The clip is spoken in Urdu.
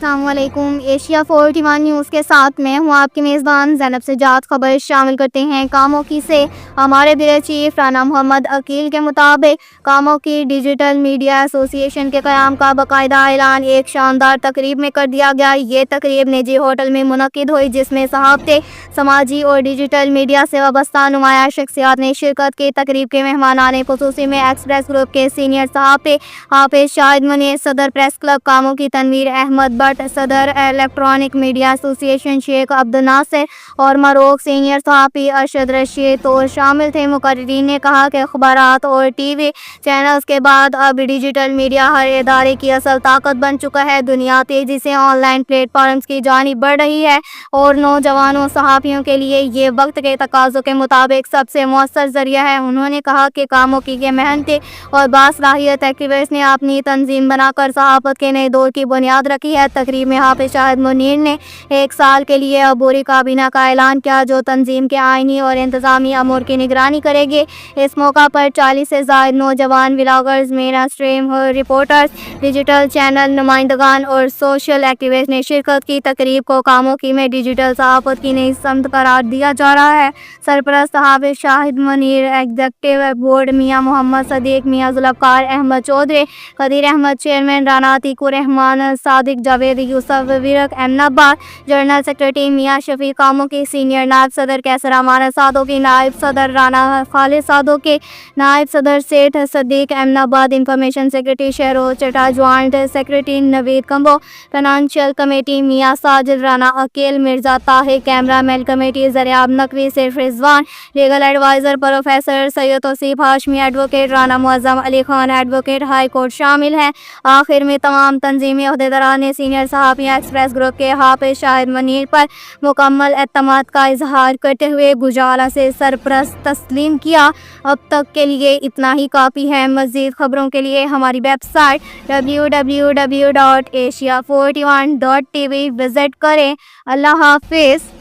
السلام علیکم۔ ایشیا 41 نیوز کے ساتھ میں ہوں آپ کی میزبان زینب سجاد۔ خبر شامل کرتے ہیں کاموں کی سے۔ ہمارے بیورو چیف رانا محمد عقیل کے مطابق کاموں کی ڈیجیٹل میڈیا ایسوسی ایشن کے قیام کا باقاعدہ اعلان ایک شاندار تقریب میں کر دیا گیا۔ یہ تقریب نجی ہوٹل میں منعقد ہوئی جس میں صحافتی، سماجی اور ڈیجیٹل میڈیا سے وابستہ نمایاں شخصیات نے شرکت کی۔ تقریب کے مہمانان خصوصی میں ایکسپریس گروپ کے سینئر صحافی حافظ شاہد منیر، صدر پریس کلب کاموں کی تنویر احمد بٹ، صدر الیکٹرانک میڈیا ایسوسی ایشن شیخ عبد الناصر اور مروک سینئر صحافی ارشد رشید اور شامل تھے۔ مقررین نے کہا کہ اخبارات اور ٹی وی چینلز کے بعد اب ڈیجیٹل میڈیا ہر ادارے کی اصل طاقت بن چکا ہے۔ دنیا تیزی سے آن لائن پلیٹ فارمز کی جانب بڑھ رہی ہے اور نوجوانوں صحافیوں کے لیے یہ وقت کے تقاضوں کے مطابق سب سے مؤثر ذریعہ ہے۔ انہوں نے کہا کہ کاموں کی یہ محنتی اور باصلاحیت ایکٹیوسٹ نے اپنی تنظیم بنا کر صحافت کے نئے دور کی بنیاد رکھی ہے۔ تقریب میں حافظ شاہد منیر نے ایک سال کے لیے عبوری کابینہ کا اعلان کیا جو تنظیم کے آئینی اور انتظامی امور کی نگرانی کرے گی۔ اس موقع پر 40 سے زائد نوجوان ولاگرز، مین اسٹریم رپورٹرز، ڈیجیٹل چینل نمائندگان اور سوشل ایکٹیوسٹ نے شرکت کی۔ تقریب کو کاموں کی میں ڈیجیٹل صحافت کی نئی سمت قرار دیا جا رہا ہے۔ سرپرست حافظ شاہد منیر، ایگزیکٹو بورڈ میاں محمد صدیق، میاں ذوالفقار احمد چودھری، قدیر احمد چیئرمین، رانا عتیق الرحمان، صادق جاوید یوسف ورق، امین عباس جنرل سیکریٹری، میاں شفیق کاموں کی سینئر نائب صدر کیسر امان صادقی، نائب صدر رانا خالد صادقی، نائب صدر سیٹھ صدیق امین آباد، انفارمیشن سیکریٹری شہروز چٹا، جوائنٹ سیکریٹری نوید کمبو، فائنانشل کمیٹی میاں ساجد، رانا عقیل، مرزا طاہر، کیمرہ مین کمیٹی زریاب نقوی، سیف رضوان، لیگل ایڈوائزر پروفیسر سید توصیف ہاشمی، ایڈوکیٹ رانا معظم Ali Khan, advocate high court شامل ہیں۔ آخر میں تمام تنظیمی عہدیداران نے سینئر صحافی ایکسپریس گروپ کے حافظ شاہد منیر پر مکمل اعتماد کا اظہار کرتے ہوئے گوجالہ سے سرپرست تسلیم کیا۔ اب تک کے لیے اتنا ہی کافی ہے۔ مزید خبروں کے لیے ہماری ویب سائٹ www.asia41.tv وزٹ کریں۔ اللہ حافظ۔